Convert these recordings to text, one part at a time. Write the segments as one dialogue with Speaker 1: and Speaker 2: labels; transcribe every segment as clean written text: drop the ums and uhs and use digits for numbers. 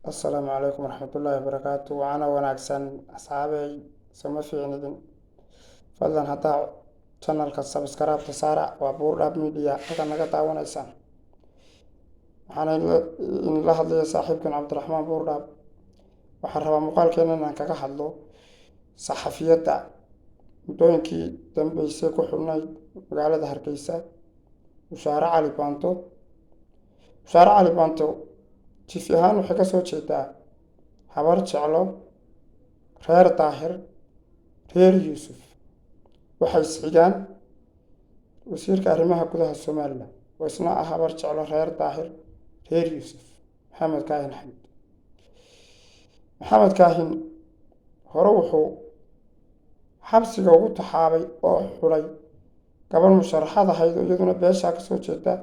Speaker 1: السلام عليكم ورحمة الله وبركاته وأنا وناكسن أصحابي سما في عندن فضلا حتى channel سبسكرايب تسارع وابور راب ميديا حتى نقطع وناكسن waxaan in la hadlaya saaxiibkan cabdiraxmaan buurdhaab waxaan rabaa muuqaalkeena inaan kaga hadlo saxafiyadda muddooyinkii dambeysay ku xubnayd magaalada hargeysa bushaare cali baanto jifi ahaan waxay ka soo jeedaa habar jeclo reer daahir reer yuusuf waxay isxigaan wasiirka arrimaha gudaha somalilan oo isna ah habar jeclo reer daahir reer yuusuf maxamed kaahin xamid maxamed kaahin hore wuxuu xabsiga ugu taxaabay oo xulay gabar musharaxad ahayd oo iyaduna beeshaa ka soo jeeda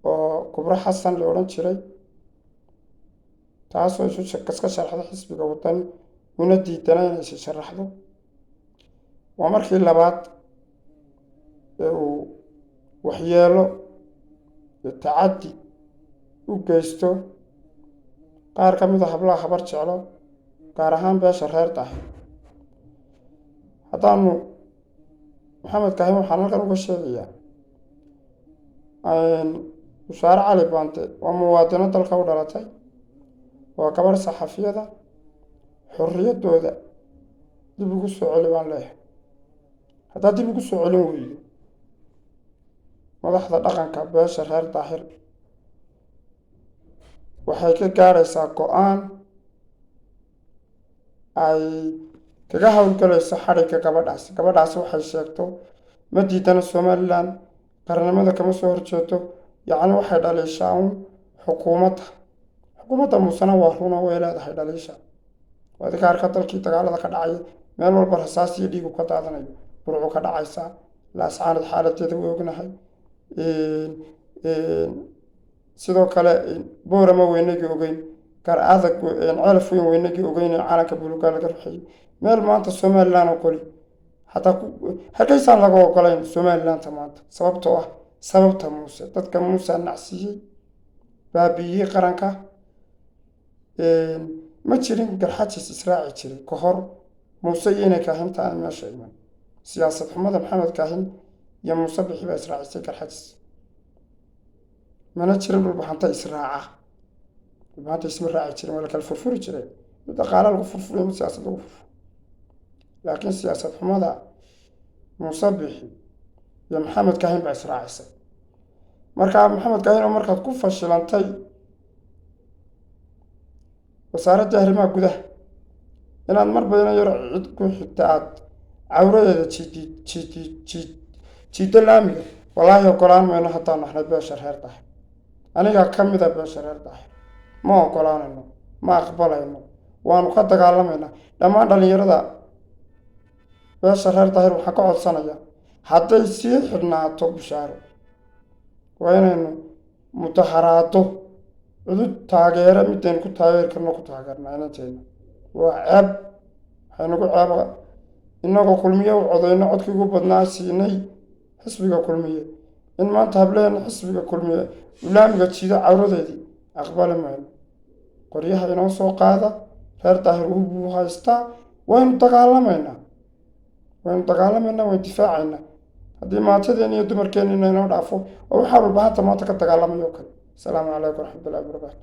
Speaker 1: oo kubro xasan la odhan jiray taasoo iska sharaxda xisbiga wadani una diidana inay is sharaxdo waa markii labaad ee uu waxyeelo iyo tacaddi u geysto qaar ka mid a hablaha habar jeclo gaar ahaan beesha reer daahir haddaanu maxamed kaahin waxaan halkan uga sheegayaa bushaare cali baante waa muwaadino dalka u dhalatay waa gabar saxafiyada xorriyaddooda dib ugu soo celi baan leeyahay haddaad dib ugu soo celin weydo madaxda dhaqanka beesha reer daahir waxay ka gaadhaysaa go-aan ay kaga howlgalayso xadhigga gabadhaasi waxay sheegto ma diidana somalilan qarnimada kama soo horjeedo yacni waxay dhaliishaa uun xukuumadda muusena waa runa way leedahay dhaliisha adiga arka dalkii dagaalada ka dhacay meel walba rasaas iyo dhiigu ka daadanayo burcu ka dhacaysaa laascaanad xaaladeeda way ognahay sidoo kale boorama weynagii ogeyn gaar adag ceelaf weyn weynagii ogeyn ee calanka buluugaa laga ruxayay meel maanta somalilan ogoli xataa hargeysaan laga ogolayn somalilanta maanta sababtoo ah sababta muuse dadka muuse nacsiiyey baabiiyey qaranka ma jirin garxajis israaci jiray ka hor muuse iyo inay kaahinta aan meesha iman siyaasad xumada maxamed kaahin iyo muuse bixi baa israacisay garxajis mana jirin dhulbaxanta israaca dhulbaxanta isma raaci jirin waa la kala furfuri jireen mid dhaqaala lagu furfuriyo mid siyaasad lagu furfuro laakiin siyaasad xumada muuse bixi iyo maxamed kaahin baa israacisay markaa maxamed kaahin oo markaad ku fashilantay wasaaradda arrimaha gudaha inaad mar badana yar cid ku xigta aad cawradeeda jiiddo laamiga wallaahi ogolaan mayno haddaan nahnay beesha reer daahir anigaa ka mid a beesha reer daahir ma ogolaanayno ma aqbalayno waanu ka dagaalamaynaa dhammaan dhallinyarada beesha reer daahir waxaan ka codsanayaa hadday sii xidhnaato bushaaro waa inaynu mudaharaado cudud taageera midaynu ku taageeri karno ku taageernaa inanteena waa ceeb waxaynagu ceeba inagoo kulmiye u codayno codkii ugu badnaa siinay xisbiga kulmiye in maanta hableena xisbiga kulmiye ulaamiga jiida cawradeedii aqbali mayno qoryaha inoo soo qaada reer daahir buu haystaa waynu dagaalamaynaa waynu difaacaynaa haddii maantadeena iyo dumarkeena inoo dhaafo oo waxaa walbahanta maanta ka dagaalamayo kale asalaamu calaykum waraxmatullahi wabarakaatu